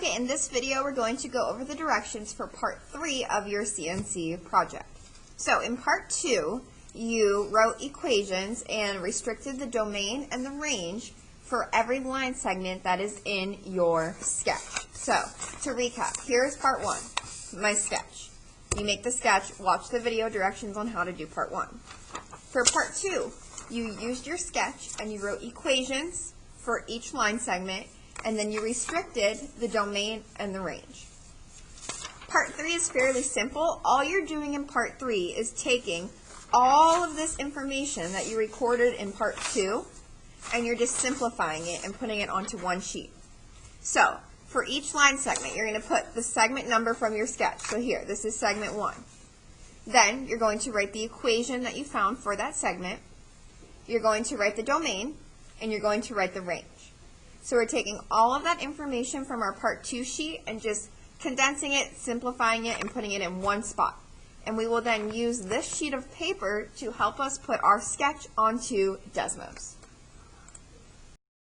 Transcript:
Okay, in this video we're going to go over the directions for part 3 of your CNC project. So in part 2, you wrote equations and restricted the domain and the range for every line segment that is in your sketch. So to recap, here's part 1, my sketch. You make the sketch, watch the video directions on how to do part 1. For part 2, you used your sketch and you wrote equations for each line segment, and then you restricted the domain and the range. Part 3 is fairly simple. All you're doing in part 3 is taking all of this information that you recorded in part 2, and you're just simplifying it and putting it onto one sheet. So, for each line segment, you're going to put the segment number from your sketch. So here, this is segment 1. Then, you're going to write the equation that you found for that segment. You're going to write the domain, and you're going to write the range. So we're taking all of that information from our part 2 sheet and just condensing it, simplifying it, and putting it in one spot. And we will then use this sheet of paper to help us put our sketch onto Desmos.